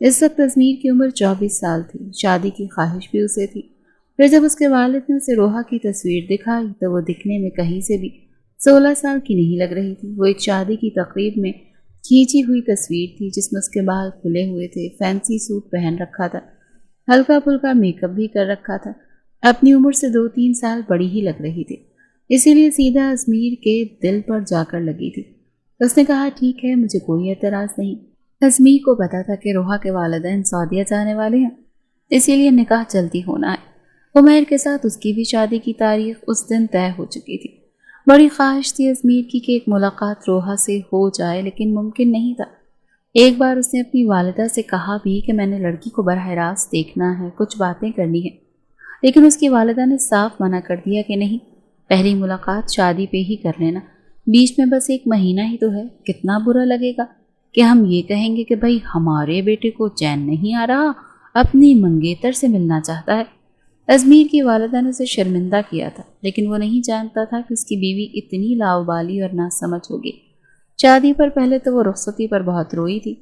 اس وقت ازمیر کی عمر 24 سال تھی، شادی کی خواہش بھی اسے تھی۔ پھر جب اس کے والد نے اسے روحا کی تصویر دکھائی تو وہ دکھنے میں کہیں سے بھی 16 سال کی نہیں لگ رہی تھی۔ وہ ایک شادی کی تقریب میں کھینچی ہوئی تصویر تھی جس میں اس کے بال کھلے ہوئے تھے، فینسی سوٹ پہن رکھا تھا، ہلکا پھلکا میک اپ بھی کر رکھا تھا، اپنی عمر سے 2-3 سال بڑی ہی لگ رہی تھی، اسی لیے سیدھا ازمیر کے دل پر جا کر لگی تھی۔ اس نے کہا ٹھیک ہے، مجھے کوئی اعتراض نہیں۔ ازمیر کو پتا تھا کہ روحا کے والدین سعودیہ جانے والے ہیں، اسی لیے نکاح جلدی ہونا ہے۔ عمیر کے ساتھ اس کی بھی شادی کی تاریخ اس دن طے ہو چکی تھی۔ بڑی خواہش تھی ازمیر کی کہ ایک ملاقات روحا سے ہو جائے، لیکن ممکن نہیں تھا۔ ایک بار اس نے اپنی والدہ سے کہا بھی کہ میں نے لڑکی کو براہ راست دیکھنا ہے، کچھ باتیں کرنی ہیں، لیکن اس کی والدہ نے صاف منع کر دیا کہ نہیں، پہلی ملاقات شادی پہ ہی کر لینا، بیچ میں بس 1 مہینہ ہی تو ہے، کتنا برا لگے گا کہ ہم یہ کہیں گے کہ بھائی ہمارے بیٹے کو چین نہیں آ رہا، اپنی منگیتر سے ملنا چاہتا ہے۔ ازمیر کی والدہ نے اسے شرمندہ کیا تھا، لیکن وہ نہیں جانتا تھا کہ اس کی بیوی اتنی لاؤبالی اور ناسمجھ ہوگی۔ شادی پر پہلے تو وہ رخصتی پر بہت روئی تھی،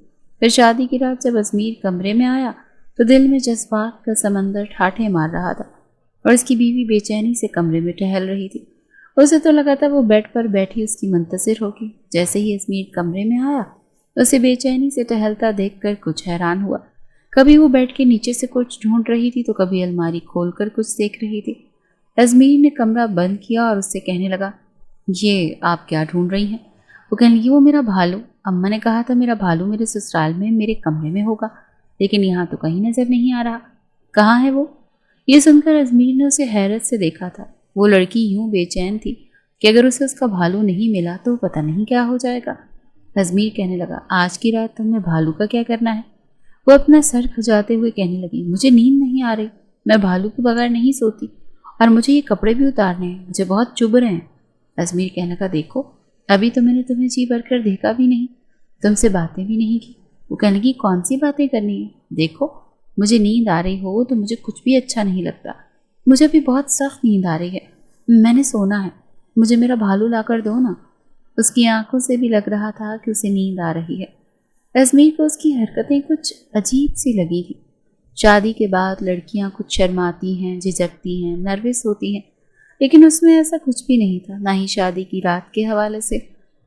پھر شادی کی رات جب ازمیر کمرے میں آیا تو دل میں جذبات کا سمندر ٹھاٹھے مار رہا تھا اور اس کی بیوی بے چینی سے کمرے میں ٹہل رہی تھی۔ اسے تو لگا تھا وہ بیڈ پر بیٹھی اس کی منتظر ہوگی۔ جیسے ہی ازمیر کمرے میں آیا اسے بے چینی سے ٹہلتا دیکھ کر کچھ حیران ہوا۔ کبھی وہ بیڈ کے نیچے سے کچھ ڈھونڈ رہی تھی تو کبھی الماری کھول کر کچھ دیکھ رہی تھی۔ ازمیر نے کمرہ بند کیا اور اس سے کہنے لگا، یہ آپ کیا ڈھونڈ رہی ہیں؟ وہ کہنے لگی، وہ میرا بھالو، اماں نے کہا تھا میرا بھالو میرے سسرال میں میرے کمرے میں ہوگا، لیکن یہاں تو کہیں نظر نہیں آ رہا، کہاں ہے وہ؟ یہ سن کر ازمیر نے اسے حیرت سے دیکھا تھا۔ وہ لڑکی یوں بے چین تھی کہ اگر اسے اس کا بھالو نہیں ملا تو پتہ نہیں کیا ہو جائے گا۔ ازمیر کہنے لگا، آج کی رات تم نے بھالو کا کیا کرنا ہے؟ وہ اپنا سر کھجاتے ہوئے کہنے لگی، مجھے نیند نہیں آ رہی، میں بھالو کے بغیر نہیں سوتی، اور مجھے یہ کپڑے بھی اتارنے ہیں، مجھے بہت چبھ رہے ہیں۔ ازمیر کہنے لگا، دیکھو ابھی تو میں نے تمہیں جی بھر کر دیکھا بھی نہیں، تم سے باتیں بھی نہیں کی۔ وہ کہنے لگی، کون سی باتیں کرنی ہیں؟ دیکھو مجھے نیند آ رہی ہو تو مجھے کچھ بھی اچھا نہیں لگتا، مجھے بھی بہت سخت نیند آ رہی ہے، میں نے سونا ہے، مجھے میرا بھالو لا کر دو نا۔ اس کی آنکھوں سے بھی لگ رہا تھا کہ اسے نیند آ رہی ہے۔ ازمیر کو اس کی حرکتیں کچھ عجیب سی لگی تھی۔ شادی کے بعد لڑکیاں کچھ شرماتی ہیں، جھجکتی ہیں، نروس ہوتی ہیں، لیکن اس میں ایسا کچھ بھی نہیں تھا، نہ ہی شادی کی رات کے حوالے سے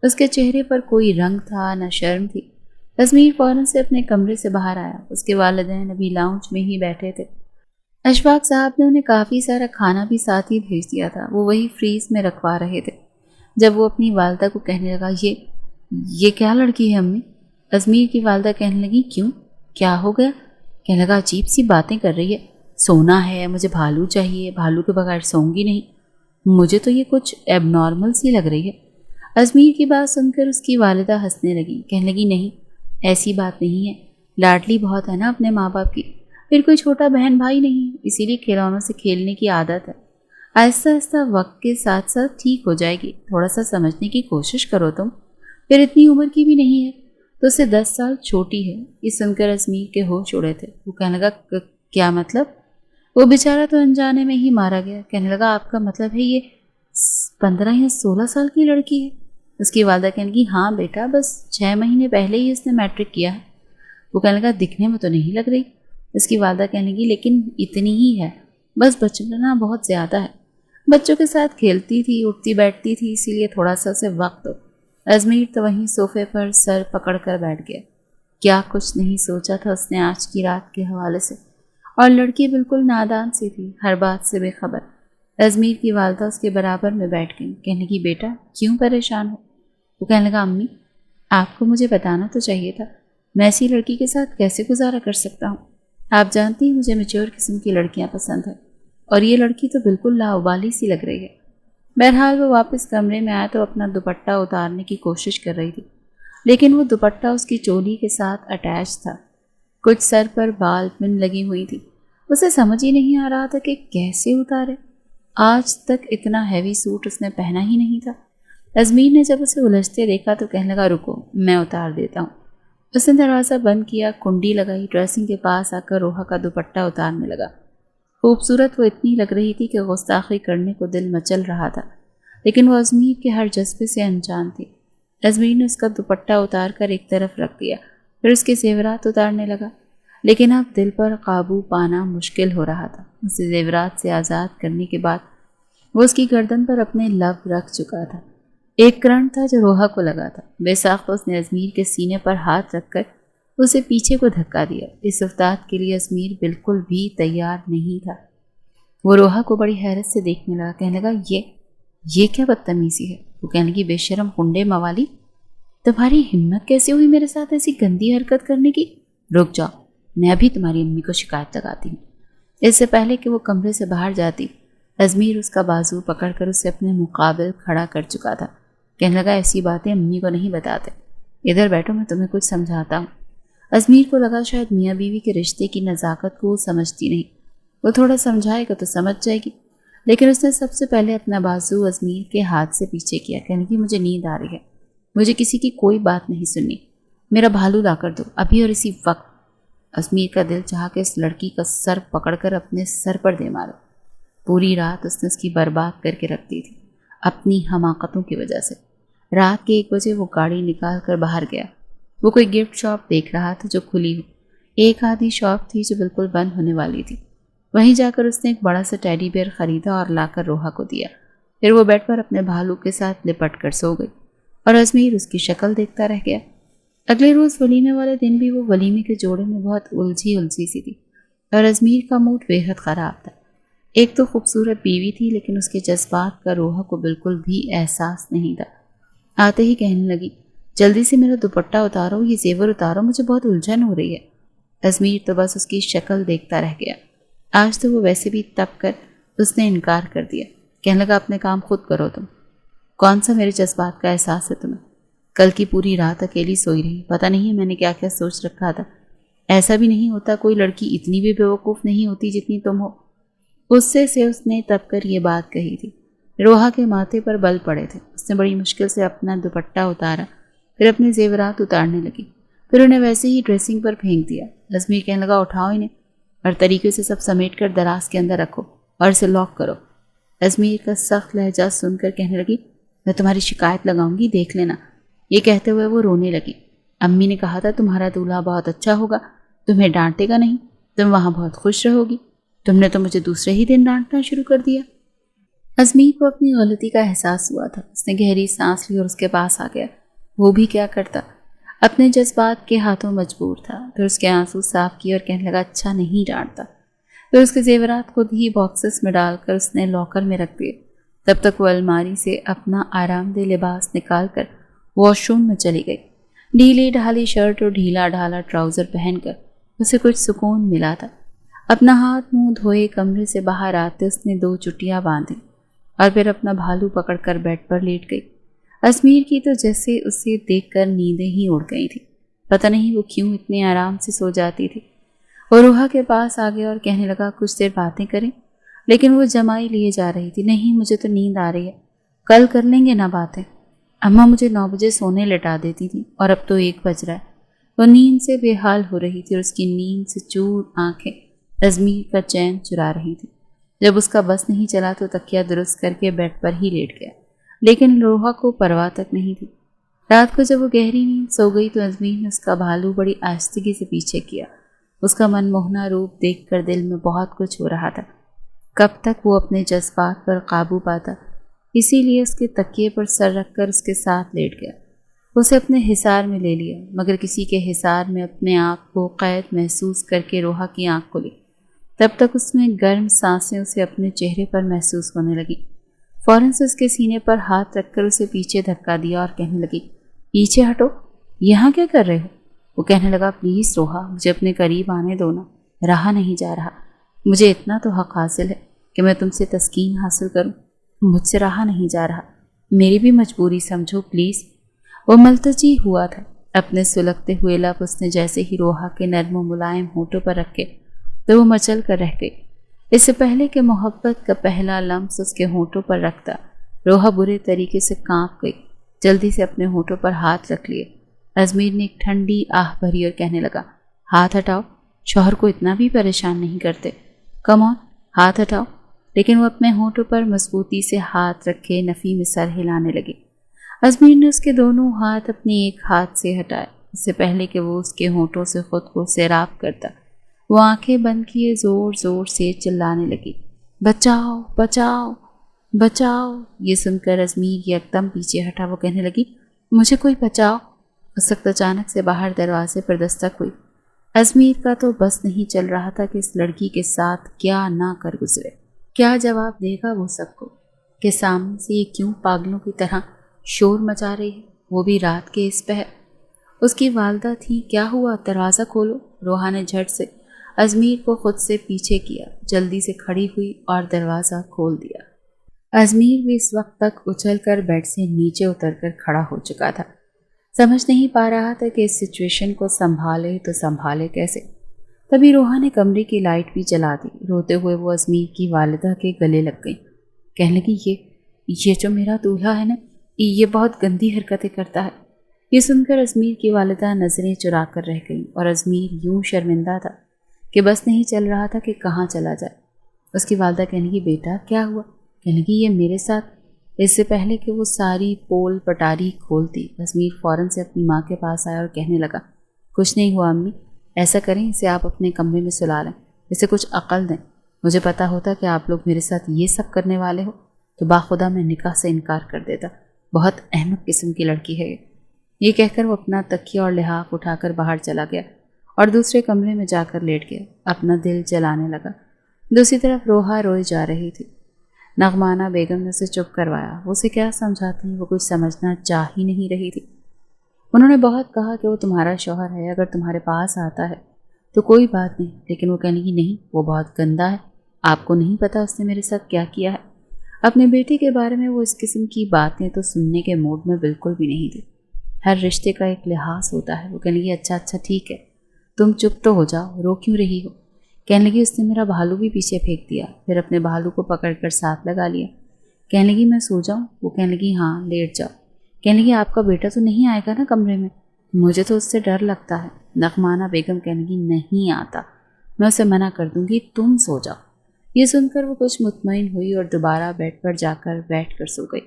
اس کے چہرے پر کوئی رنگ تھا، نہ شرم تھی۔ ازمیر فوراً سے اپنے کمرے سے باہر آیا۔ اس کے والدین ابھی لاؤنج میں ہی بیٹھے تھے۔ اشفاق صاحب نے انہیں کافی سارا کھانا بھی ساتھ ہی بھیج دیا تھا، وہ وہی فریز میں رکھوا رہے تھے۔ جب وہ اپنی والدہ کو کہنے لگا، یہ کیا لڑکی ہے امی؟ ازمیر کی والدہ کہنے لگی، کیوں کیا ہو گیا؟ کہنے لگا، عجیب سی باتیں کر رہی ہے، سونا ہے، مجھے بھالو چاہیے، بھالو کے بغیر سوں گی نہیں، مجھے تو یہ کچھ ایب نارمل سی لگ رہی ہے۔ ازمیر کی بات سن کر اس کی والدہ ہنسنے لگی، کہنے لگی، نہیں ایسی بات نہیں ہے، لاڈلی بہت ہے نا اپنے ماں باپ کی، پھر کوئی چھوٹا بہن بھائی نہیں، اسی لیے کھلونوں سے کھیلنے کی عادت ہے، آہستہ آہستہ وقت کے ساتھ ساتھ ٹھیک ہو جائے گی، تھوڑا سا سمجھنے کی کوشش کرو تم، پھر اتنی عمر کی بھی نہیں ہے، تو اسے 10 سال چھوٹی ہے۔ یہ سن کر ازمیر کے ہوش اڑے تھے۔ وہ کہنے لگا، کیا مطلب؟ وہ بیچارہ تو انجانے میں ہی مارا گیا، کہنے لگا، آپ کا مطلب ہے یہ 15 یا 16 سال کی لڑکی ہے؟ اس کی والدہ کہنے لگی، ہاں بیٹا، بس 6 مہینے پہلے ہی اس نے میٹرک کیا ہے۔ وہ کہنے لگا، دکھنے میں تو نہیں لگ رہی۔ اس کی والدہ کہنے لگی، لیکن اتنی ہی ہے، بس بچپنا بہت زیادہ ہے، بچوں کے ساتھ کھیلتی تھی، اٹھتی بیٹھتی تھی، اسی لیے تھوڑا سا اسے وقت دو۔ ازمیر تو وہیں صوفے پر سر پکڑ کر بیٹھ گیا۔ کیا کچھ نہیں سوچا تھا اس نے آج کی رات کے حوالے سے، اور لڑکی بالکل نادان سی تھی، ہر بات سے بے خبر۔ ازمیر کی والدہ اس کے برابر میں بیٹھ گئی، کہنے لگی، بیٹا کیوں پریشان ہو؟ وہ کہنے لگا، امی آپ کو مجھے بتانا تو چاہیے تھا، میں ایسی لڑکی کے ساتھ کیسے گزارا کر سکتا ہوں؟ آپ جانتی ہیں مجھے میچور قسم کی لڑکیاں پسند ہیں، اور یہ لڑکی تو بالکل لاؤبالی سی لگ رہی ہے۔ بہرحال وہ واپس کمرے میں آیا تو اپنا دوپٹہ اتارنے کی کوشش کر رہی تھی، لیکن وہ دوپٹہ اس کی چولی کے ساتھ اٹیچ تھا۔ کچھ سر پر بال پن لگی ہوئی تھی، اسے سمجھ ہی نہیں آ رہا تھا کہ کیسے اتارے۔ آج تک اتنا ہیوی سوٹ اس نے پہنا ہی نہیں تھا۔ ازمیر نے جب اسے الجھتے دیکھا تو کہنے لگا، رکو میں اتار دیتا ہوں۔ اس نے دروازہ بند کیا، کنڈی لگائی، ڈریسنگ کے پاس آ کر روحا کا دوپٹہ اتارنے لگا۔ خوبصورت وہ اتنی لگ رہی تھی کہ گستاخی کرنے کو دل مچل رہا تھا، لیکن وہ ازمیر کے ہر جذبے سے انجان تھی۔ ازمیر نے اس کا دوپٹہ اتار کر ایک طرف رکھ دیا، پھر اس کے زیورات اتارنے لگا۔ لیکن اب دل پر قابو پانا مشکل ہو رہا تھا۔ اسے زیورات سے آزاد کرنے کے بعد وہ اس کی گردن پر اپنے لب رکھ چکا تھا۔ ایک کرنٹ تھا جو روحا کو لگا تھا۔ بے ساختہ اس نے ازمیر کے سینے پر ہاتھ رکھ کر اسے پیچھے کو دھکا دیا۔ اس افتاد کے لیے ازمیر بالکل بھی تیار نہیں تھا۔ وہ روحا کو بڑی حیرت سے دیکھنے لگا، کہنے لگا یہ کیا بدتمیزی ہے؟ وہ کہنے لگی، بے شرم کنڈے موالی، تمہاری ہمت کیسے ہوئی میرے ساتھ ایسی گندی حرکت کرنے کی؟ رک جاؤ، میں ابھی تمہاری امی کو شکایت لگاتی ہوں۔ اس سے پہلے کہ وہ کمرے سے باہر جاتی، ازمیر اس کا بازو پکڑ کر اسے اپنے مقابل کھڑا کر چکا تھا۔ کہنے لگا، ایسی باتیں امی کو نہیں بتاتے، ادھر بیٹھو، میں تمہیں کچھ سمجھاتا ہوں۔ ازمیر کو لگا شاید میاں بیوی کے رشتے کی نزاکت کو وہ سمجھتی نہیں، وہ تھوڑا سمجھائے گا تو سمجھ جائے گی، لیکن اس نے سب سے پہلے اپنا بازو ازمیر کے ہاتھ سے پیچھے کیا۔ کہنے لگی، مجھے نیند آ رہی ہے، مجھے کسی کی کوئی بات نہیں سننی، میرا بھالو لا کر دو ابھی اور اسی وقت۔ ازمیر کا دل چاہا کہ اس لڑکی کا سر پکڑ کر اپنے سر پر دے مارے۔ پوری رات اس نے اس کی برباد کر کے رکھ دی تھی اپنی حماقتوں کی وجہ سے۔ رات کے 1 بجے وہ گاڑی نکال کر باہر گیا۔ وہ کوئی گفٹ شاپ دیکھ رہا تھا جو کھلی ہو، ایک آدھی شاپ تھی جو بالکل بند ہونے والی تھی۔ وہیں جا کر اس نے ایک بڑا سا ٹیڈی بیئر خریدا اور لا کر روحا کو دیا۔ پھر وہ بیڈ پر اپنے بھالو کے ساتھ لپٹ کر سو گئی اور ازمیر اس کی شکل دیکھتا رہ گیا۔ اگلے روز ولیمے والے دن بھی وہ ولیمے کے جوڑے میں بہت الجھی سی تھی اور ازمیر کا موڈ بے حد خراب تھا۔ ایک تو خوبصورت بیوی تھی، لیکن اس کے جذبات کا روحا کو بالکل بھی احساس نہیں تھا۔ آتے ہی کہنے لگی، جلدی سے میرا دوپٹہ اتارو، یہ زیور اتارو، مجھے بہت الجھن ہو رہی ہے۔ ازمیر تو بس اس کی شکل دیکھتا رہ گیا۔ آج تو وہ ویسے بھی تپ کر اس نے انکار کر دیا۔ کہنے لگا، اپنے کام خود کرو تم، کون سا میرے جذبات کا احساس ہے تمہیں؟ کل کی پوری رات اکیلی سوئی رہی، پتہ نہیں میں نے کیا کیا سوچ رکھا تھا۔ ایسا بھی نہیں ہوتا، کوئی لڑکی اتنی بھی بیوقوف نہیں ہوتی جتنی تم ہو۔ غصے سے اس نے تب کر یہ بات کہی تھی۔ روحا کے ماتھے پر بل پڑے تھے۔ اس نے بڑی مشکل سے اپنا دوپٹہ اتارا، پھر اپنے زیورات اتارنے لگی، پھر انہیں ویسے ہی ڈریسنگ پر پھینک دیا۔ ازمیر کہنے لگا، اٹھاؤ انہیں اور طریقے سے سب سمیٹ کر دراز کے اندر رکھو اور اسے لاک کرو۔ ازمیر کا سخت لہجہ سن کر کہنے لگی، میں تمہاری شکایت لگاؤں گی، دیکھ لینا۔ یہ کہتے ہوئے وہ رونے لگی۔ امی نے کہا تھا تمہارا دولہا بہت اچھا ہوگا، تمہیں ڈانٹے گا نہیں، تم وہاں بہت خوش رہو گی، تم نے تو مجھے دوسرے ہی دن ڈانٹنا شروع کر دیا۔ ازمیر کو اپنی غلطی کا احساس ہوا تھا۔ اس نے گہری سانس لی اور اس کے پاس آ گیا۔ وہ بھی کیا کرتا، اپنے جذبات کے ہاتھوں مجبور تھا۔ پھر اس کے آنسو صاف کیے اور کہنے لگا، اچھا نہیں ڈانٹتا۔ پھر اس کے زیورات خود ہی باکسز میں ڈال کر اس نے لاکر میں رکھ دیے۔ تب تک وہ الماری سے اپنا آرام دہ لباس نکال کر واش روم میں چلی گئی۔ ڈھیلی ڈھالی شرٹ اور ڈھیلا ڈھالا ٹراؤزر پہن کر اسے کچھ سکون ملا تھا۔ اپنا ہاتھ منہ دھوئے کمرے سے باہر آتے اس نے 2 چٹیاں باندھی اور پھر اپنا بھالو پکڑ کر بیڈ پر لیٹ گئی۔ ازمیر کی تو جیسے اسے دیکھ کر نیندیں ہی اڑ گئی تھیں۔ پتہ نہیں وہ کیوں اتنے آرام سے سو جاتی تھی۔ وہ روحا کے پاس آ گیا اور کہنے لگا، کچھ دیر باتیں کریں، لیکن وہ جمائی لیے جا رہی تھی۔ نہیں، مجھے تو نیند آ رہی ہے، کل کر لیں گے نا باتیں۔ اماں مجھے 9 بجے سونے لٹا دیتی تھی اور اب تو 1 بج رہا ہے۔ وہ نیند سے بے حال ہو رہی تھی اور اس کی نیند سے چور آنکھیں ازمیر کا چین چرا رہی تھی۔ جب اس کا بس نہیں چلا تو تکیہ درست کر کے بیڈ پر ہی لیٹ گیا، لیکن روحا کو پرواہ تک نہیں تھی۔ رات کو جب وہ گہری نیند سو گئی تو ازمیر نے اس کا بھالو بڑی آہستگی سے پیچھے کیا۔ اس کا من موہنا روپ دیکھ کر دل میں بہت کچھ ہو رہا تھا۔ کب تک وہ اپنے جذبات پر قابو پاتا، اسی لیے اس کے تکیے پر سر رکھ کر اس کے ساتھ لیٹ گیا۔ اسے اپنے حصار میں لے لیا، مگر کسی کے حصار میں اپنے آپ کو قید محسوس کر کے روحا کی آنکھ کھلی۔ تب تک اس میں گرم سانسیں اسے اپنے چہرے پر محسوس ہونے لگی۔ فوراً سے اس کے سینے پر ہاتھ رکھ کر اسے پیچھے دھکا دیا اور کہنے لگی، پیچھے ہٹو، یہاں کیا کر رہے ہو؟ وہ کہنے لگا، پلیز روحا، مجھے اپنے قریب آنے دو نا، رہا نہیں جا رہا، مجھے اتنا تو حق حاصل ہے کہ میں تم سے تسکین حاصل کروں، مجھ سے رہا نہیں جا رہا، میری بھی مجبوری سمجھو پلیز۔ وہ ملتجی ہوا تھا۔ اپنے سلگتے ہوئے لب اس نے جیسے ہی روحا کے نرم و ملائم ہونٹوں پر رکھے تو وہ مچل کر رہ گئی۔ اس سے پہلے کہ محبت کا پہلا لمس اس کے ہونٹوں پر رکھتا، روحا برے طریقے سے کانپ گئی۔ جلدی سے اپنے ہونٹوں پر ہاتھ رکھ لیے۔ ازمیر نے ایک ٹھنڈی آہ بھری اور کہنے لگا، ہاتھ ہٹاؤ، شوہر کو اتنا بھی پریشان نہیں کرتے، کم آن، ہاتھ ہٹاؤ۔ لیکن وہ اپنے ہونٹوں پر مضبوطی سے ہاتھ رکھے نفی میں سر ہلانے لگی۔ ازمیر نے اس کے دونوں ہاتھ اپنے ایک ہاتھ سے ہٹائے، اس سے پہلے کہ وہ اس کے ہونٹوں سے خود کو سیراب کرتا۔ وہ آنکھیں بند کیے زور زور سے چلانے لگی، بچاؤ بچاؤ بچاؤ۔ یہ سن کر ازمیر یکدم پیچھے ہٹا۔ وہ کہنے لگی، مجھے کوئی بچاؤ۔ اس وقت اچانک سے باہر دروازے پر دستک ہوئی۔ ازمیر کا تو بس نہیں چل رہا تھا کہ اس لڑکی کے ساتھ کیا نہ کر گزرے۔ کیا جواب دے گا وہ سب کو کہ سامنے سے یہ کیوں پاگلوں کی طرح شور مچا رہی ہے، وہ بھی رات کے اس پہر۔ اس کی والدہ تھی، کیا ہوا، دروازہ کھولو۔ روحا نے جھٹ سے ازمیر کو خود سے پیچھے کیا، جلدی سے کھڑی ہوئی اور دروازہ کھول دیا۔ ازمیر بھی اس وقت تک اچھل کر بیڈ سے نیچے اتر کر کھڑا ہو چکا تھا۔ سمجھ نہیں پا رہا تھا کہ اس سچویشن کو سنبھالے تو سنبھالے کیسے۔ تبھی روحا نے کمرے کی لائٹ بھی جلا دی۔ روتے ہوئے وہ ازمیر کی والدہ کے گلے لگ گئی، کہنے لگی، یہ جو میرا دولہا ہے نا، یہ بہت گندی حرکتیں کرتا ہے۔ یہ سن کر ازمیر کی والدہ نظریں چرا کر رہ گئی اور ازمیر یوں شرمندہ تھا کہ بس نہیں چل رہا تھا کہ کہاں چلا جائے۔ اس کی والدہ کہنے لگی، بیٹا کیا ہوا؟ کہنے لگی، یہ میرے ساتھ۔ اس سے پہلے کہ وہ ساری پول پٹاری کھولتی، ازمیر فوراً سے اپنی ماں کے پاس آیا اور کہنے لگا، کچھ نہیں ہوا امی، ایسا کریں اسے آپ اپنے کمرے میں سلا لیں، اسے کچھ عقل دیں۔ مجھے پتا ہوتا کہ آپ لوگ میرے ساتھ یہ سب کرنے والے ہو تو باخدا میں نکاح سے انکار کر دیتا۔ بہت احمق قسم کی لڑکی ہے یہ کہہ کر وہ اپنا تکیہ اور لحاف اٹھا کر باہر چلا گیا اور دوسرے کمرے میں جا کر لیٹ گیا، اپنا دل جلانے لگا۔ دوسری طرف روحا روئی جا رہی تھی۔ نغمانہ بیگم نے اسے چپ کروایا۔ وہ اسے کیا سمجھاتی، وہ کچھ سمجھنا چاہ ہی نہیں رہی تھی۔ انہوں نے بہت کہا کہ وہ تمہارا شوہر ہے، اگر تمہارے پاس آتا ہے تو کوئی بات نہیں، لیکن وہ کہنے کی نہیں، وہ بہت گندا ہے، آپ کو نہیں پتا اس نے میرے ساتھ کیا کیا ہے۔ اپنے بیٹے کے بارے میں وہ اس قسم کی باتیں تو سننے کے موڈ میں بالکل بھی نہیں تھی۔ ہر رشتے کا ایک لحاظ ہوتا ہے۔ وہ کہنے لگی، اچھا ٹھیک ہے، تم چپ تو ہو جاؤ، رو کیوں رہی ہو؟ کہنے لگی، اس نے میرا بھالو بھی پیچھے پھینک دیا، پھر اپنے بھالو کو پکڑ کر ساتھ لگا لیا۔ کہنے لگی، میں سو جاؤں؟ وہ کہنے لگی، ہاں لیٹ جاؤ۔ کہنے لگی، آپ کا بیٹا تو نہیں آئے گا نا کمرے میں؟ مجھے تو اس سے ڈر لگتا ہے۔ نغمانہ بیگم کہنے لگی، نہیں آتا، میں اسے منع کر دوں گی، تم سو جاؤ۔ یہ سن کر وہ کچھ مطمئن ہوئی اور دوبارہ بیڈ پر جا کر بیٹھ کر سو گئی۔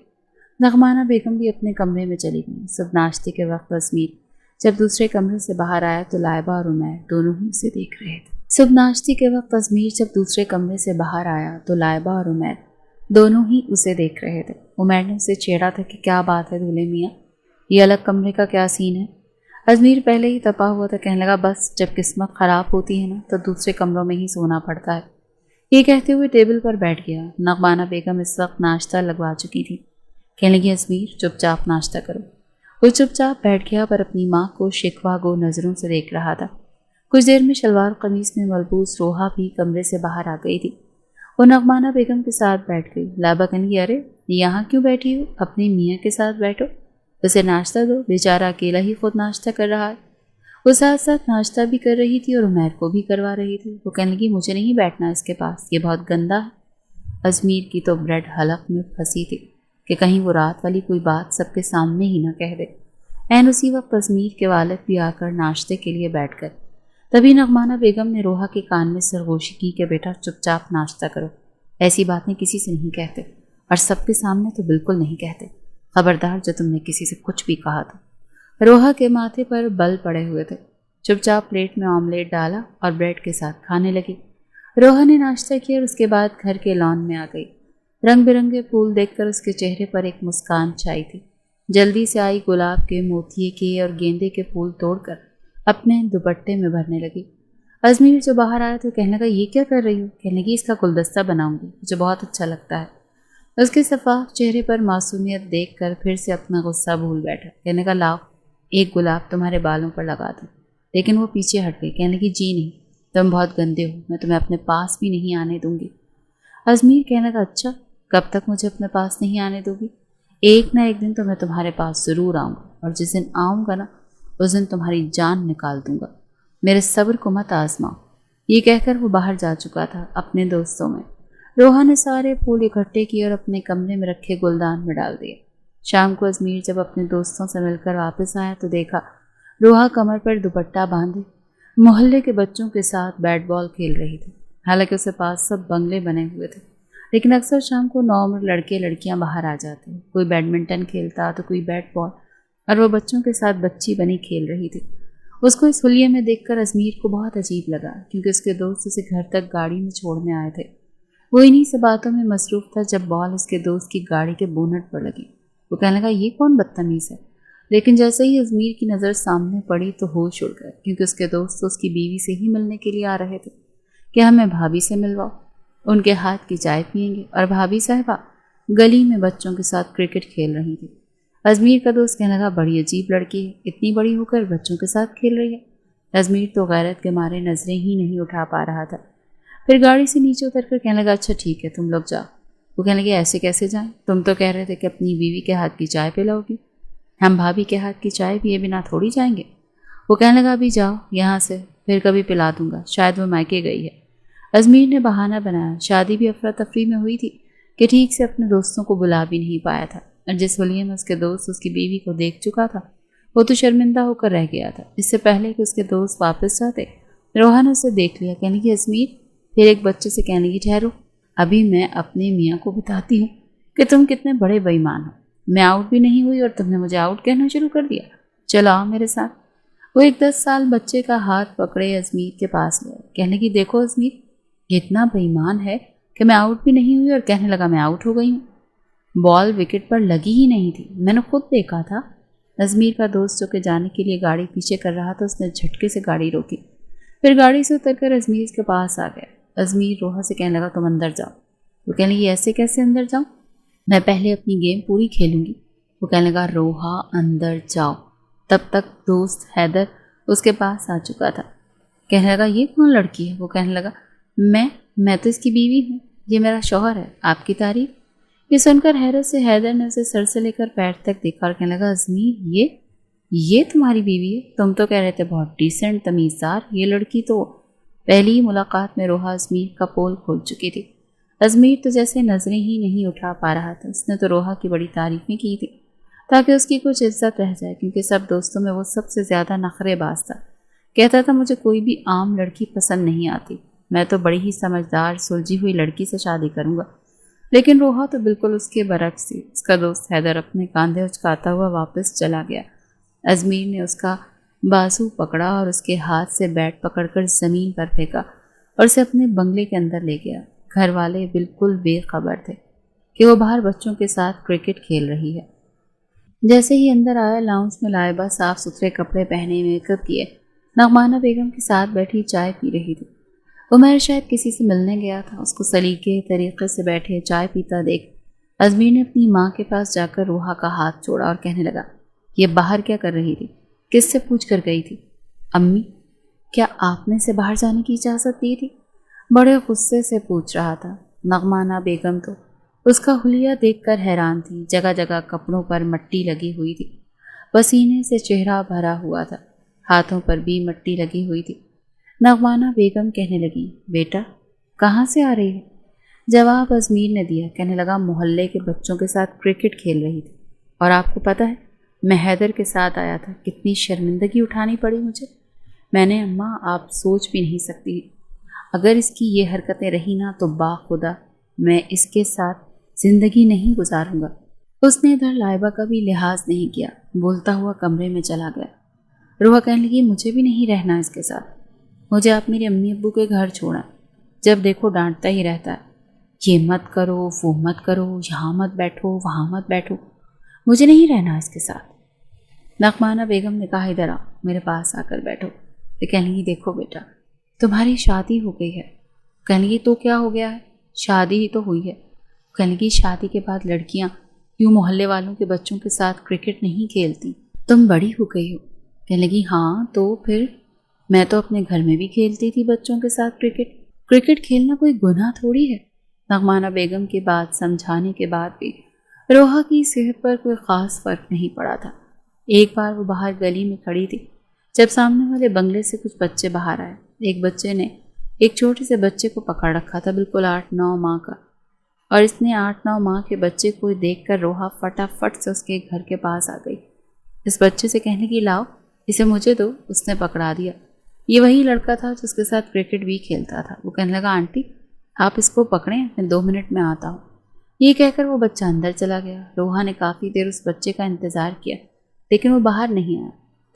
نغمانہ بیگم بھی اپنے کمرے میں چلی گئی۔ صبح ناشتے کے وقت ازمیر جب دوسرے کمرے سے باہر آیا تو لائبہ اور عمیر دونوں ہی اسے دیکھ رہے تھے۔ صبح ناشتے کے وقت ازمیر جب دوسرے کمرے سے باہر آیا تو لائبہ اور عمیر دونوں ہی اسے دیکھ رہے تھے۔ عمیر نے اسے چھیڑا تھا کہ کیا بات ہے دولہے میاں، یہ الگ کمرے کا کیا سین ہے؟ ازمیر پہلے ہی تپا ہوا تھا، کہنے لگا، بس جب قسمت خراب ہوتی ہے نا تو دوسرے کمروں میں ہی سونا پڑتا ہے۔ یہ کہتے ہوئے ٹیبل پر بیٹھ گیا۔ نغمانہ بیگم اس وقت ناشتہ لگوا چکی تھی۔ کہنے لگی، ازمیر چپ چاپ ناشتہ کرو۔ وہ چپ چاپ بیٹھ گیا پر اپنی ماں کو شکوہ گو نظروں سے دیکھ رہا تھا۔ کچھ دیر میں شلوار قمیص میں ملبوس روحا بھی کمرے سے باہر آ گئی تھی۔ وہ نغمانہ بیگم کے ساتھ بیٹھ گئی۔ لائبہ کہنے لگی، ارے یہاں کیوں بیٹھی ہو؟ اپنی میاں کے ساتھ بیٹھو، اسے ناشتہ دو، بیچارہ اکیلا ہی خود ناشتہ کر رہا ہے۔ وہ ساتھ ساتھ ناشتہ بھی کر رہی تھی اور عمیر کو بھی کروا رہی تھی۔ وہ کہنے لگی، مجھے نہیں بیٹھنا اس کے پاس، یہ بہت گندا ہے۔ ازمیر کی تو بریڈ حلق میں پھنسی تھی کہ کہیں وہ رات والی کوئی بات سب کے سامنے ہی نہ کہہ دے۔ عین اسی وقت ازمیر کے والد بھی آ کر ناشتے کے لیے بیٹھ گئے۔ تبھی نغمانہ بیگم نے روحا کے کان میں سرگوشی کی کہ بیٹا چپ چاپ ناشتہ کرو، ایسی باتیں کسی سے نہیں کہتے، اور سب کے سامنے تو بالکل نہیں کہتے، خبردار جو تم نے کسی سے کچھ بھی کہا تو۔ روحا کے ماتھے پر بل پڑے ہوئے تھے۔ چپ چاپ پلیٹ میں آملیٹ ڈالا اور بریڈ کے ساتھ کھانے لگی۔ روحا نے ناشتہ کیا اور اس کے بعد گھر کے لان میں آ گئی۔ رنگ برنگے پھول دیکھ کر اس کے چہرے پر ایک مسکان چھائی تھی۔ جلدی سے آئی گلاب کے، موتیے کے اور گیندے کے پھول توڑ کر اپنے دوپٹے میں بھرنے لگی۔ ازمیر جو باہر آیا تو کہنے لگا، یہ کیا کر رہی ہو؟ کہنے لگی، اس کا گلدستہ بناؤں گی، مجھے بہت اچھا لگتا ہے۔ اس کے شفاف چہرے پر معصومیت دیکھ کر پھر سے اپنا غصہ بھول بیٹھا۔ کہنے لگا، لاؤ ایک گلاب تمہارے بالوں پر لگا دوں۔ لیکن وہ پیچھے ہٹ گئی، کہنے لگی، جی نہیں، تم بہت گندے ہو، میں تمہیں اپنے پاس بھی نہیں آنے دوں گی۔ ازمیر کہنے لگا، اچھا کب تک مجھے اپنے پاس نہیں آنے دوں گی؟ ایک نہ ایک دن تو میں تمہارے پاس ضرور آؤں گا، اور جس دن آؤں گا نا اس دن تمہاری جان نکال دوں گا، میرے صبر کو مت آزماؤ۔ یہ کہہ کر وہ باہر جا چکا تھا اپنے دوستوں میں۔ روحا نے سارے پھول اکٹھے کیے اور اپنے کمرے میں رکھے گلدان میں ڈال دیے۔ شام کو ازمیر جب اپنے دوستوں سے مل کر واپس آیا تو دیکھا روحا کمر پر دوپٹہ باندھے محلے کے بچوں کے ساتھ بیٹ بال کھیل رہی تھی۔ حالانکہ اسے پاس سب بنگلے بنے ہوئے تھے، لیکن اکثر شام کو نوعمر لڑکے لڑکیاں باہر آ جاتے، کوئی بیڈمنٹن کھیلتا تو کوئی بیٹ بال، اور وہ بچوں کے ساتھ بچی بنی کھیل رہی تھی۔ اس کو اس حلیے میں دیکھ کر ازمیر کو بہت عجیب لگا، کیونکہ اس کے دوست اسے گھر تک گاڑی میں چھوڑنے آئے تھے۔ وہ انہی سے باتوں میں مصروف تھا جب بال اس کے دوست کی گاڑی کے بونٹ پر لگی۔ وہ کہنے لگا یہ کون بدتمیز ہے، لیکن جیسے ہی ازمیر کی نظر سامنے پڑی تو ہوش اڑ گئے، کیونکہ اس کے دوست تو اس کی بیوی سے ہی ملنے کے لیے آ رہے تھے کہ ہمیں بھابھی سے ملواؤ، ان کے ہاتھ کی چائے پئیں گے۔ اور بھابھی صاحبہ گلی میں بچوں کے ساتھ کرکٹ کھیل رہی تھی۔ ازمیر کا دوست کہنے لگا بڑی عجیب لڑکی ہے، اتنی بڑی ہو کر بچوں کے ساتھ کھیل رہی ہے۔ ازمیر تو غیرت کے مارے نظریں ہی نہیں اٹھا پا رہا تھا۔ پھر گاڑی سے نیچے اتر کر کہنے لگا اچھا ٹھیک ہے تم لوگ جاؤ۔ وہ کہنے لگے ایسے کیسے جائیں، تم تو کہہ رہے تھے کہ اپنی بیوی کے ہاتھ کی چائے پلاؤ گی، ہم بھابھی کے ہاتھ کی چائے پیے بنا تھوڑی جائیں گے۔ وہ کہنے لگا ابھی جاؤ یہاں سے، پھر کبھی پلا دوں گا، شاید وہ میکے گئی ہے۔ ازمیر نے بہانہ بنایا، شادی بھی افراتفری میں ہوئی تھی کہ ٹھیک سے اپنے دوستوں کو بلا بھی نہیں پایا تھا، اور جس حلیے میں اس کے دوست اس کی بیوی کو دیکھ چکا تھا وہ تو شرمندہ ہو کر رہ گیا تھا۔ اس سے پہلے کہ اس کے دوست واپس جاتے روحا نے اسے دیکھ لیا، کہنے کی ازمیر، پھر ایک بچے سے کہنے کی ٹھہرو، ابھی میں اپنے میاں کو بتاتی ہوں کہ تم کتنے بڑے بے ایمان ہو، میں آؤٹ بھی نہیں ہوئی اور تم نے مجھے آؤٹ کہنا شروع کر دیا، چلو آؤ میرے ساتھ۔ وہ ایک 10 سال بچے کا ہاتھ پکڑے ازمیر کے پاس لے، کہنے کی دیکھو ازمیر، یہ اتنا بے ایمان ہے کہ میں آؤٹ بھی نہیں ہوئی اور کہنے لگا میں آؤٹ ہو گئی ہوں، بال وکٹ پر لگی ہی نہیں تھی، میں نے خود دیکھا تھا۔ ازمیر کا دوست جو کہ جانے کے لیے گاڑی پیچھے کر رہا تھا، اس نے جھٹکے سے گاڑی روکی، پھر گاڑی سے اتر کر ازمیر کے پاس آ گیا۔ ازمیر روحا سے کہنے لگا تم اندر جاؤ۔ وہ کہنے لگی ایسے کیسے اندر جاؤں، میں پہلے اپنی گیم پوری کھیلوں گی۔ وہ کہنے لگا روحا اندر جاؤ۔ تب تک دوست حیدر اس کے پاس آ چکا تھا، کہنے لگا یہ کون لڑکی ہے؟ وہ کہنے لگا میں تو اس کی بیوی ہوں، یہ میرا شوہر ہے، آپ کی تعریف۔ یہ سن کر حیرت سے حیدر نے اسے سر سے لے کر پیر تک دیکھا اور کہنے لگا ازمیر یہ تمہاری بیوی ہے؟ تم تو کہہ رہے تھے بہت ڈیسنٹ تمیزدار، یہ لڑکی تو… پہلی ملاقات میں روحا ازمیر کا پول کھول چکی تھی۔ ازمیر تو جیسے نظریں ہی نہیں اٹھا پا رہا تھا، اس نے تو روحا کی بڑی تعریفیں کی تھی تاکہ اس کی کچھ عزت رہ جائے، کیونکہ سب دوستوں میں وہ سب سے زیادہ نخرے باز تھا۔ کہتا تھا مجھے کوئی بھی عام لڑکی پسند نہیں آتی، میں تو بڑی ہی سمجھدار سلجھی ہوئی لڑکی سے شادی کروں گا۔ لیکن روحا تو بالکل اس کے برعکس تھی۔ اس کا دوست حیدر اپنے کاندھے اچکاتا ہوا واپس چلا گیا۔ ازمیر نے اس کا بازو پکڑا اور اس کے ہاتھ سے بیٹ پکڑ کر زمین پر پھینکا اور اسے اپنے بنگلے کے اندر لے گیا۔ گھر والے بالکل بے خبر تھے کہ وہ باہر بچوں کے ساتھ کرکٹ کھیل رہی ہے۔ جیسے ہی اندر آیا، لاؤنج میں لائبہ صاف ستھرے کپڑے پہنے، میک اپ کیے، نغمانہ بیگم کے ساتھ بیٹھی چائے پی رہی تھی۔ عمیر شاید کسی سے ملنے گیا تھا، اس کو سلیقے طریقے سے بیٹھے چائے پیتا دیکھ ازمیر نے اپنی ماں کے پاس جا کر روحا کا ہاتھ چھوڑا اور کہنے لگا یہ باہر کیا کر رہی تھی، کس سے پوچھ کر گئی تھی؟ امی، کیا آپ نے اسے باہر جانے کی اجازت دی تھی؟ بڑے غصے سے پوچھ رہا تھا۔ نغمانہ بیگم تو اس کا حلیہ دیکھ کر حیران تھی، جگہ جگہ کپڑوں پر مٹی لگی ہوئی تھی، پسینے سے چہرہ بھرا ہوا تھا، ہاتھوں پر بھی مٹی لگی ہوئی تھی۔ نغمانہ بیگم کہنے لگی بیٹا کہاں سے آ رہی ہے؟ جواب ازمیر نے دیا، کہنے لگا محلے کے بچوں کے ساتھ کرکٹ کھیل رہی تھی، اور آپ کو پتہ ہے میں حیدر کے ساتھ آیا تھا، کتنی شرمندگی اٹھانی پڑی مجھے۔ میں نے اماں آپ سوچ بھی نہیں سکتی، اگر اس کی یہ حرکتیں رہی نا تو باخدا میں اس کے ساتھ زندگی نہیں گزاروں گا۔ اس نے ادھر لائبہ کا بھی لحاظ نہیں کیا، بولتا ہوا کمرے میں چلا گیا۔ روحا کہنے لگی مجھے بھی نہیں رہنا اس کے ساتھ، مجھے آپ میرے امی ابو کے گھر چھوڑا، جب دیکھو ڈانٹتا ہی رہتا ہے، یہ مت کرو وہ مت کرو، یہاں مت بیٹھو وہاں مت بیٹھو، مجھے نہیں رہنا اس کے ساتھ۔ نغمانہ بیگم نے کہا ادھر آؤ، میرے پاس آ کر بیٹھو۔ تو کہنے لگی دیکھو بیٹا تمہاری شادی ہو گئی ہے۔ کہنے لگی تو کیا ہو گیا ہے، شادی ہی تو ہوئی ہے۔ کہنے لگی شادی کے بعد لڑکیاں یوں محلے والوں کے بچوں کے ساتھ کرکٹ نہیں کھیلتی، تم بڑی ہو گئی ہو۔ کہنے لگی ہاں تو پھر میں تو اپنے گھر میں بھی کھیلتی تھی بچوں کے ساتھ کرکٹ کھیلنا کوئی گناہ تھوڑی ہے۔ نغمانہ بیگم کی بات سمجھانے کے بعد بھی روحا کی صحت پر کوئی خاص فرق نہیں پڑا تھا۔ ایک بار وہ باہر گلی میں کھڑی تھی جب سامنے والے بنگلے سے کچھ بچے باہر آئے۔ ایک بچے نے ایک چھوٹے سے بچے کو پکڑ رکھا تھا، بالکل 8-9 ماہ کا، اور اس نے 8-9 ماہ کے بچے کو دیکھ کر روحا فٹافٹ سے اس کے گھر کے پاس آ گئی۔ اس بچے سے کہنے کی لاؤ اسے مجھے دو۔ اس نے پکڑا دیا۔ یہ وہی لڑکا تھا جس کے ساتھ کرکٹ بھی کھیلتا تھا۔ وہ کہنے لگا آنٹی آپ اس کو پکڑیں، میں 2 منٹ میں آتا ہوں۔ یہ کہہ کر وہ بچہ اندر چلا گیا۔ روحا نے کافی دیر اس بچے کا انتظار کیا لیکن وہ باہر نہیں آیا۔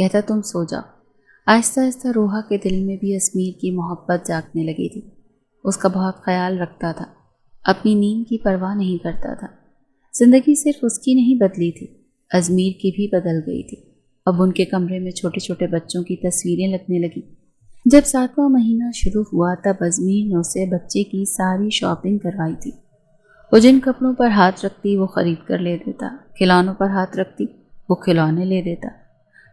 کہتا تم سو جاؤ۔ آہستہ آہستہ روحا کے دل میں بھی ازمیر کی محبت جاگنے لگی تھی۔ اس کا بہت خیال رکھتا تھا، اپنی نیند کی پرواہ نہیں کرتا تھا۔ زندگی صرف اس کی نہیں بدلی تھی، ازمیر کی بھی بدل گئی تھی۔ اب ان کے کمرے میں چھوٹے چھوٹے بچوں کی تصویریں لگنے لگیں۔ جب 7واں مہینہ شروع ہوا تب ازمیر نے اسے بچے کی ساری شاپنگ کروائی تھی۔ وہ جن کپڑوں پر ہاتھ رکھتی وہ خرید کر لے دیتا، کھلونوں پر ہاتھ رکھتی وہ کھلونے لے دیتا۔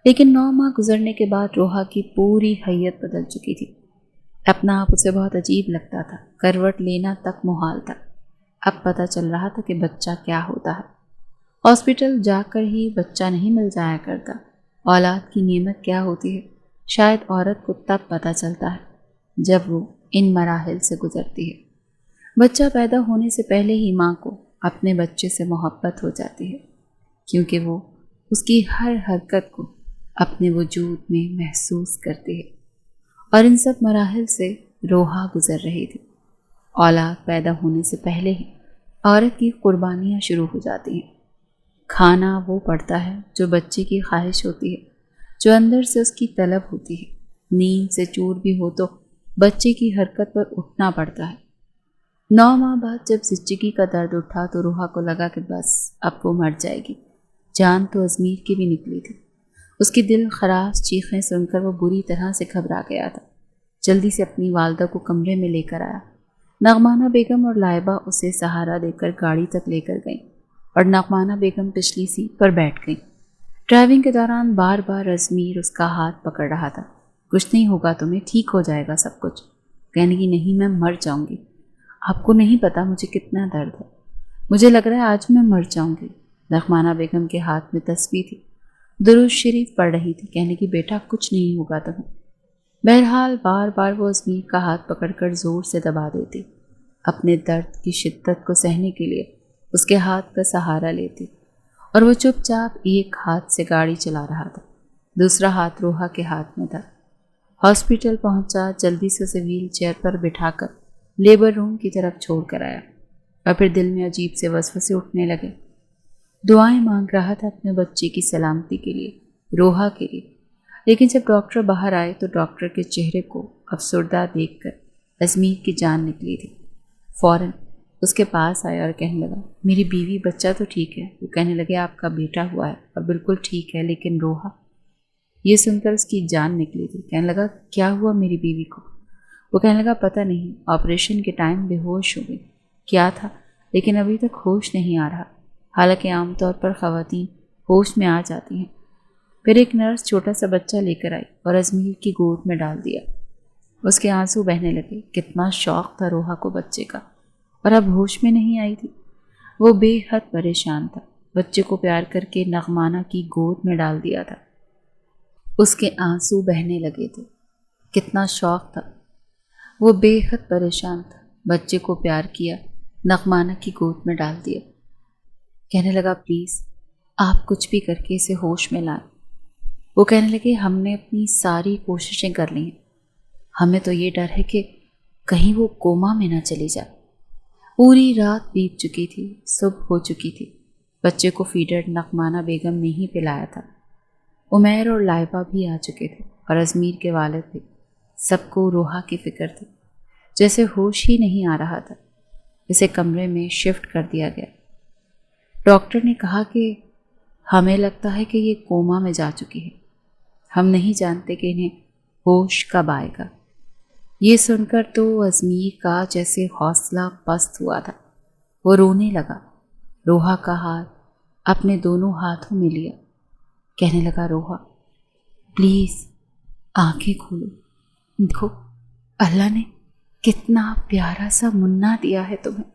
لیکن 9 ماہ گزرنے کے بعد روحا کی پوری حیت بدل چکی تھی۔ اپنا آپ اسے بہت عجیب لگتا تھا، کروٹ لینا تک محال تھا۔ اب پتہ چل رہا تھا کہ بچہ کیا ہوتا ہے۔ ہاسپٹل جا کر ہی بچہ نہیں مل جایا کرتا۔ اولاد کی نعمت کیا ہوتی ہے شاید عورت کو تب پتہ چلتا ہے جب وہ ان مراحل سے گزرتی ہے۔ بچہ پیدا ہونے سے پہلے ہی ماں کو اپنے بچے سے محبت ہو جاتی ہے، کیونکہ وہ اس کی ہر حرکت کو اپنے وجود میں محسوس کرتی ہے۔ اور ان سب مراحل سے روحا گزر رہی تھی۔ اولاد پیدا ہونے سے پہلے ہی عورت کی قربانیاں شروع ہو جاتی ہیں۔ کھانا وہ پڑتا ہے جو بچے کی خواہش ہوتی ہے، جو اندر سے اس کی طلب ہوتی ہے۔ نیند سے چور بھی ہو تو بچے کی حرکت پر اٹھنا پڑتا ہے۔ 9 ماہ بعد جب زچگی کا درد اٹھا تو روحا کو لگا کہ بس اب وہ مر جائے گی۔ جان تو ازمیر کی بھی نکلی تھی۔ اس کی دل خراش چیخیں سن کر وہ بری طرح سے گھبرا گیا تھا۔ جلدی سے اپنی والدہ کو کمرے میں لے کر آیا۔ نغمانہ بیگم اور لائبہ اسے سہارا دے کر گاڑی تک لے کر گئیں اور نغمانہ بیگم پچھلی سیٹ پر بیٹھ گئیں۔ ڈرائیونگ کے دوران بار بار ازمیر اس کا ہاتھ پکڑ رہا تھا۔ کچھ نہیں ہوگا تمہیں، ٹھیک ہو جائے گا سب کچھ۔ کہنے کی نہیں، میں مر جاؤں گی۔ آپ کو نہیں پتا مجھے کتنا درد ہے، مجھے لگ رہا ہے آج میں مر جاؤں گی۔ نغمانہ بیگم کے ہاتھ میں تسبیح تھی، درود شریف پڑھ رہی تھی۔ کہنے کی بیٹا کچھ نہیں ہوگا تمہیں۔ بہرحال بار بار وہ ازمیر کا ہاتھ پکڑ کر زور سے دبا دیتی، اپنے درد کی شدت کو سہنے کے لیے اس کے ہاتھ کا سہارا لیتی، اور وہ چپ چاپ ایک ہاتھ سے گاڑی چلا رہا تھا، دوسرا ہاتھ روحا کے ہاتھ میں تھا۔ ہاسپٹل پہنچا، جلدی سے اسے ویل چیئر پر بٹھا کر لیبر روم کی طرف چھوڑ کر آیا، اور پھر دل میں عجیب سے وسوسے اٹھنے لگے۔ دعائیں مانگ رہا تھا اپنے بچے کی سلامتی کے لیے، روحا کے لیے۔ لیکن جب ڈاکٹر باہر آئے تو ڈاکٹر کے چہرے کو افسردہ دیکھ کر ازمیر کی جان نکلی تھی۔ فوراً اس کے پاس آیا اور کہنے لگا، میری بیوی بچہ تو ٹھیک ہے۔ وہ کہنے لگے آپ کا بیٹا ہوا ہے اور بالکل ٹھیک ہے، لیکن روحا۔ یہ سن کر اس کی جان نکلی تھی۔ کہنے لگا کیا ہوا میری بیوی کو؟ وہ کہنے لگا پتہ نہیں، آپریشن کے ٹائم بے ہوش ہو گئی، کیا تھا لیکن ابھی تک ہوش نہیں آ رہا۔ حالانکہ عام طور پر خواتین ہوش میں آ جاتی ہیں۔ پھر ایک نرس چھوٹا سا بچہ لے کر آئی اور ازمیر کی گود میں ڈال دیا۔ اس کے آنسو بہنے لگے۔ کتنا شوق تھا روحا کو بچے کا، اور اب ہوش میں نہیں آئی تھی۔ وہ بے حد پریشان تھا۔ بچے کو پیار کر کے نغمانہ کی گود میں ڈال دیا تھا۔ اس کے آنسو بہنے لگے تھے۔ کتنا شوق تھا۔ وہ بے حد پریشان تھا۔ بچے کو پیار کیا، نغمانہ کی گود میں ڈال دیا۔ کہنے لگا پلیز آپ کچھ بھی کر کے اسے ہوش میں لائیں۔ وہ کہنے لگے ہم نے اپنی ساری کوششیں کر لی ہیں، ہمیں تو یہ ڈر ہے کہ کہیں وہ کوما میں نہ چلی جائے۔ پوری رات بیت چکی تھی، صبح ہو چکی تھی۔ بچے کو فیڈر نغمانہ بیگم نے ہی پلایا تھا۔ عمیر اور لائبہ بھی آ چکے تھے اور ازمیر کے والد بھی۔ سب کو روحا کی فکر تھی، جیسے ہوش ہی نہیں آ رہا تھا۔ اسے کمرے میں شفٹ کر دیا گیا۔ ڈاکٹر نے کہا کہ ہمیں لگتا ہے کہ یہ کوما میں جا چکی ہے، ہم نہیں جانتے کہ انہیں ہوش کب آئے گا۔ یہ سن کر تو ازمیر کا جیسے حوصلہ پست ہوا تھا۔ وہ رونے لگا، روحا کا ہاتھ اپنے دونوں ہاتھوں میں لیا۔ کہنے لگا روحا پلیز آنکھیں کھولو، دیکھو اللہ نے کتنا پیارا سا منا دیا ہے تمہیں،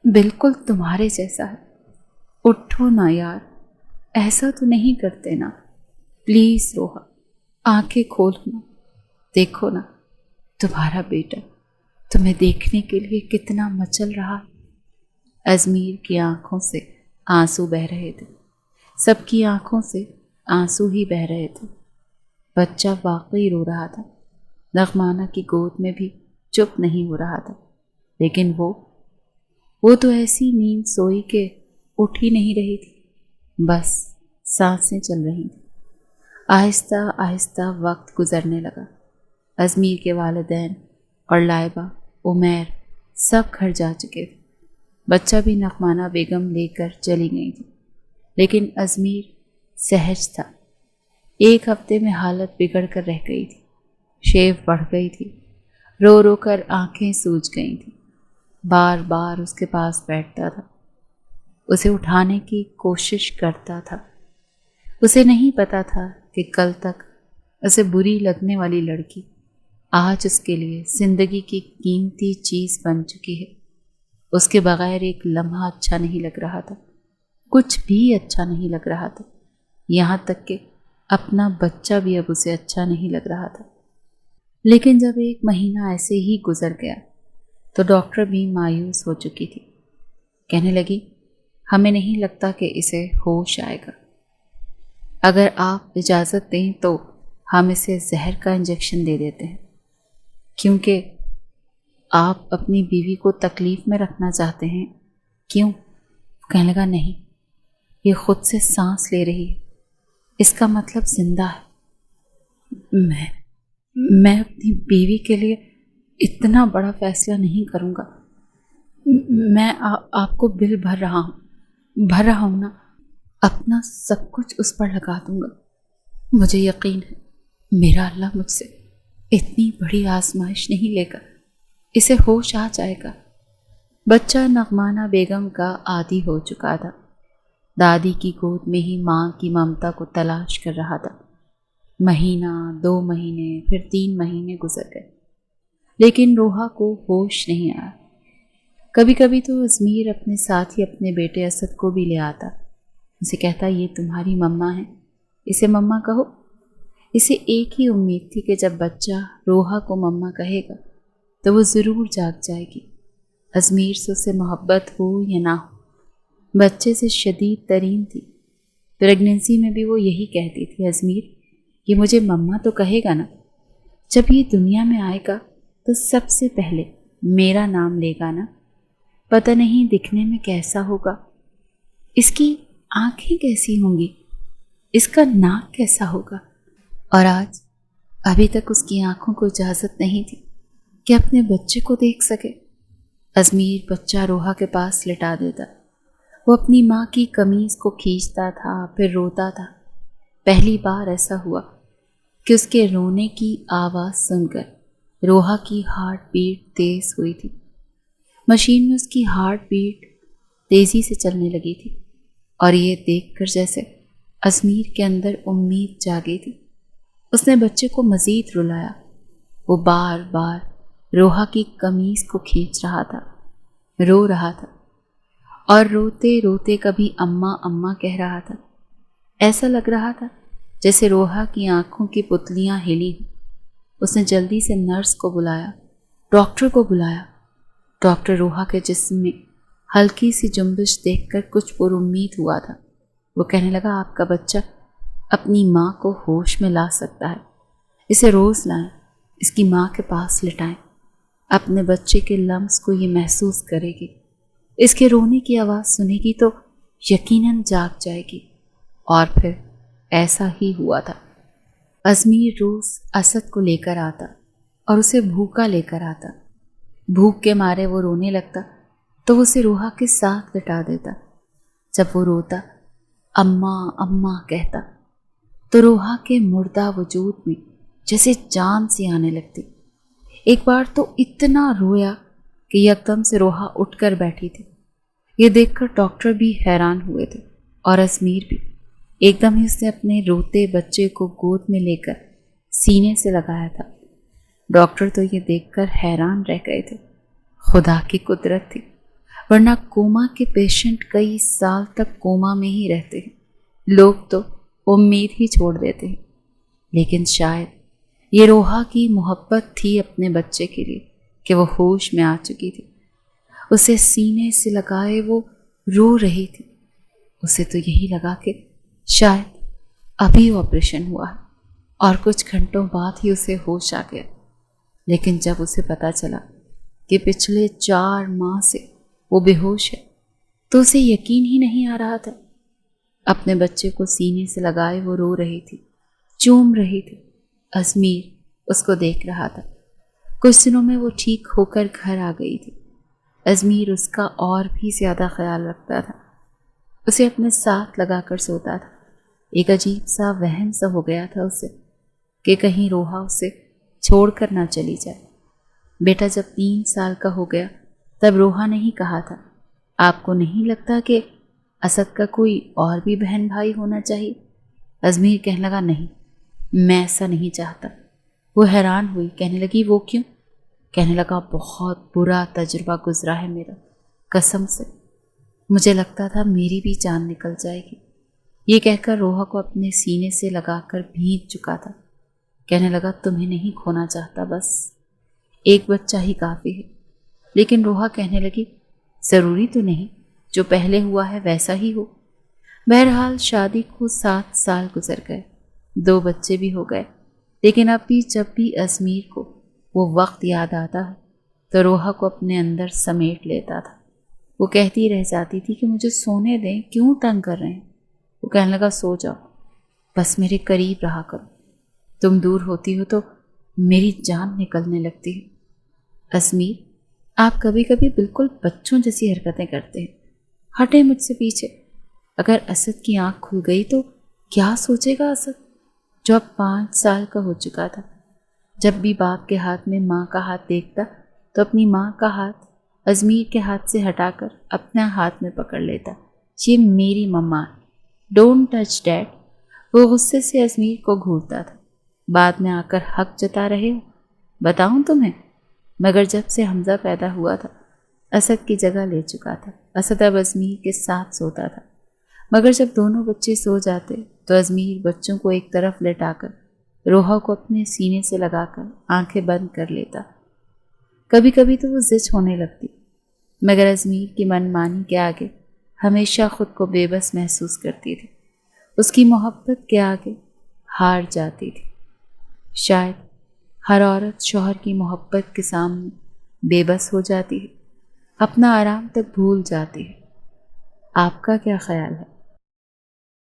بالکل تمہارے جیسا ہے۔ اٹھو نا یار، ایسا تو نہیں کرتے نا، پلیز روحا آنکھیں کھولو نا، دیکھو نا تمہارا بیٹا تمہیں دیکھنے کے لیے کتنا مچل رہا ہے۔ ازمیر کی آنکھوں سے آنسو بہہ رہے تھے، سب کی آنکھوں سے آنسو ہی بہہ رہے تھے۔ بچہ واقعی رو رہا تھا، نغمانہ کی گود میں بھی چپ نہیں ہو رہا تھا، لیکن وہ تو ایسی نیند سوئی کہ اٹھ ہی نہیں رہی تھی، بس سانسیں چل رہی تھیں۔ آہستہ آہستہ وقت گزرنے لگا۔ ازمیر کے والدین اور لائبہ، عمیر سب گھر جا چکے تھے۔ بچہ بھی نعمانہ بیگم لے کر چلی گئی تھی، لیکن ازمیر سہج تھا۔ ایک ہفتے میں حالت بگڑ کر رہ گئی تھی، شیو بڑھ گئی تھی، رو رو کر آنکھیں سوج گئی تھیں۔ بار بار اس کے پاس بیٹھتا تھا، اسے اٹھانے کی کوشش کرتا تھا۔ اسے نہیں پتا تھا کہ کل تک اسے بری لگنے والی لڑکی آج اس کے لیے زندگی کی قیمتی چیز بن چکی ہے۔ اس کے بغیر ایک لمحہ اچھا نہیں لگ رہا تھا، کچھ بھی اچھا نہیں لگ رہا تھا، یہاں تک کہ اپنا بچہ بھی اب اسے اچھا نہیں لگ رہا تھا۔ لیکن جب ایک مہینہ ایسے ہی گزر گیا تو ڈاکٹر بھی مایوس ہو چکی تھی۔ کہنے لگی، ہمیں نہیں لگتا کہ اسے ہوش آئے گا۔ اگر آپ اجازت دیں تو ہم اسے زہر کا انجیکشن دے دیتے ہیں، کیونکہ آپ اپنی بیوی کو تکلیف میں رکھنا چاہتے ہیں۔ کیوں؟ کہنے لگا، نہیں، یہ خود سے سانس لے رہی ہے، اس کا مطلب زندہ ہے۔ میں اپنی بیوی کے لیے اتنا بڑا فیصلہ نہیں کروں گا۔ میں آپ کو بل بھر رہا ہوں نا، اپنا سب کچھ اس پر لگا دوں گا۔ مجھے یقین ہے میرا اللہ مجھ سے اتنی بڑی آزمائش نہیں لے گا، اسے ہوش آ جائے گا۔ بچہ نعمانہ بیگم کا عادی ہو چکا تھا، دادی کی گود میں ہی ماں کی ممتا کو تلاش کر رہا تھا۔ مہینہ، 2 مہینے، پھر 3 مہینے گزر گئے، لیکن روحا کو ہوش نہیں آیا۔ کبھی کبھی تو ازمیر اپنے ساتھ ہی اپنے بیٹے اسد کو بھی لے آتا، اسے کہتا، یہ تمہاری مما ہے، اسے مما کہو۔ اسے ایک ہی امید تھی کہ جب بچہ روحا کو مما کہے گا تو وہ ضرور جاگ جائے گی، ازمیر سے اسے محبت ہو یا نہ ہو۔ بچے سے شدید ترین تھی، پریگننسی میں بھی وہ یہی کہتی تھی، ازمیر یہ مجھے مما تو کہے گا نا، جب یہ دنیا میں آئے گا تو سب سے پہلے میرا نام لے گا نا، پتہ نہیں دکھنے میں کیسا ہوگا، اس کی آنکھیں کیسی ہوں گی، اس کا ناک کیسا ہوگا۔ اور آج ابھی تک اس کی آنکھوں کو اجازت نہیں تھی کہ اپنے بچے کو دیکھ سکے۔ ازمیر بچہ روحا کے پاس لٹا دیتا، وہ اپنی ماں کی قمیض کو کھینچتا تھا، پھر روتا تھا۔ پہلی بار ایسا ہوا کہ اس کے رونے کی آواز سن کر روحا کی ہارٹ بیٹ تیز ہوئی تھی۔ مشین میں اس کی ہارٹ بیٹ تیزی سے چلنے لگی تھی، اور یہ دیکھ کر جیسے ازمیر کے اندر امید جاگی تھی۔ اس نے بچے کو مزید رلایا، وہ بار بار روحا کی قمیض کو کھینچ رہا تھا، رو رہا تھا، اور روتے روتے کبھی اماں اماں کہہ رہا تھا۔ ایسا لگ رہا تھا جیسے روحا کی آنکھوں کی پتلیاں ہلی ہوں۔ اس نے جلدی سے نرس کو بلایا، ڈاکٹر کو بلایا۔ ڈاکٹر روحا کے جسم میں ہلکی سی جنبش دیکھ کر کچھ پر امید ہوا تھا۔ وہ کہنے لگا، آپ کا بچہ اپنی ماں کو ہوش میں لا سکتا ہے، اسے روز لائیں، اس کی ماں کے پاس لٹائیں، اپنے بچے کے لمس کو یہ محسوس کرے گی، اس کے رونے کی آواز سنے گی تو یقیناً جاگ جائے گی۔ اور پھر ایسا ہی ہوا تھا۔ ازمیر روز اسد کو لے کر آتا اور اسے بھوکا لے کر آتا۔ بھوک کے مارے وہ رونے لگتا تو وہ اسے روحا کے ساتھ لٹا دیتا۔ جب وہ روتا، اماں اماں کہتا تو روحا کے مردہ وجود میں جیسے جان سی آنے لگتی۔ ایک بار تو اتنا رویا کہ یکدم سے روحا اٹھ کر بیٹھی تھی۔ یہ دیکھ کر ڈاکٹر بھی حیران ہوئے تھے، اور ازمیر بھی۔ ایک دم ہی اس نے اپنے روتے بچے کو گود میں لے کر سینے سے لگایا تھا۔ ڈاکٹر تو یہ دیکھ کر حیران رہ گئے تھے، خدا کی قدرت تھی، ورنہ کوما کے پیشنٹ کئی سال تک کوما میں ہی رہتے ہیں، لوگ تو امید ہی چھوڑ دیتے ہیں۔ لیکن شاید یہ روحا کی محبت تھی اپنے بچے کے لیے کہ وہ ہوش میں آ چکی تھی۔ اسے سینے سے لگائے وہ رو رہی تھی۔ اسے تو یہی لگا کہ شاید ابھی آپریشن ہوا ہے اور کچھ گھنٹوں بعد ہی اسے ہوش آ گیا۔ لیکن جب اسے پتا چلا کہ پچھلے 4 ماہ سے وہ بے ہوش ہے تو اسے یقین ہی نہیں آ رہا تھا۔ اپنے بچے کو سینے سے لگائے وہ رو رہی تھی، چوم رہی تھی۔ ازمیر اس کو دیکھ رہا تھا۔ کچھ دنوں میں وہ ٹھیک ہو کر گھر آ گئی تھی۔ ازمیر اس کا اور بھی زیادہ خیال رکھتا تھا، اسے اپنے ساتھ لگا کر سوتا تھا۔ ایک عجیب سا وہم سا ہو گیا تھا اسے کہ کہیں روحا اسے چھوڑ کر نہ چلی جائے۔ بیٹا جب 3 سال کا ہو گیا تب روحا نے ہی کہا تھا، آپ کو نہیں لگتا کہ اسد کا کوئی اور بھی بہن بھائی ہونا چاہیے؟ ازمیر کہنے لگا، نہیں، میں ایسا نہیں چاہتا۔ وہ حیران ہوئی، کہنے لگی، وہ کیوں؟ کہنے لگا، بہت برا تجربہ گزرا ہے میرا، قسم سے مجھے لگتا تھا میری بھی جان نکل جائے گی۔ یہ کہہ کر روحا کو اپنے سینے سے لگا کر بھینچ چکا تھا۔ کہنے لگا، تمہیں نہیں کھونا چاہتا، بس ایک بچہ ہی کافی ہے۔ لیکن روحا کہنے لگی، ضروری تو نہیں جو پہلے ہوا ہے ویسا ہی ہو۔ بہرحال شادی کو 7 سال گزر گئے، 2 بچے بھی ہو گئے، لیکن اب بھی جب بھی ازمیر کو وہ وقت یاد آتا ہے تو روحا کو اپنے اندر سمیٹ لیتا تھا۔ وہ کہتی رہ جاتی تھی کہ مجھے سونے دیں، کیوں تنگ کر رہے ہیں؟ وہ کہنے لگا، سو جاؤ، بس میرے قریب رہا کرو، تم دور ہوتی ہو تو میری جان نکلنے لگتی ہے۔ ازمیر، آپ کبھی کبھی بالکل بچوں جیسی حرکتیں کرتے ہیں، ہٹے مجھ سے پیچھے۔ اگر اسد کی آنکھ کھل گئی تو کیا سوچے گا اسد، جو اب 5 سال کا ہو چکا تھا؟ جب بھی باپ کے ہاتھ میں ماں کا ہاتھ دیکھتا تو اپنی ماں کا ہاتھ ازمیر کے ہاتھ سے ہٹا کر اپنا ہاتھ میں پکڑ لیتا۔ یہ میری مما، ڈونٹ ٹچ ڈیڈ۔ وہ غصے سے ازمیر کو گھورتا تھا۔ بعد میں آ کر حق جتا رہے ہو، بتاؤں تمہیں، مگر جب سے حمزہ پیدا ہوا تھا اسد کی جگہ لے چکا تھا۔ اسد اب ازمیر کے ساتھ سوتا تھا، مگر جب دونوں بچے سو جاتے تو ازمیر بچوں کو ایک طرف لٹا کر روحا کو اپنے سینے سے لگا کر آنکھیں بند کر لیتا۔ کبھی کبھی تو وہ زچ ہونے لگتی، مگر ازمیر کی من مانی کے آگے ہمیشہ خود کو بے بس محسوس کرتی تھی، اس کی محبت کے آگے ہار جاتی تھی۔ شاید ہر عورت شوہر کی محبت کے سامنے بے بس ہو جاتی ہے، اپنا آرام تک بھول جاتی ہے۔ آپ کا کیا خیال ہے؟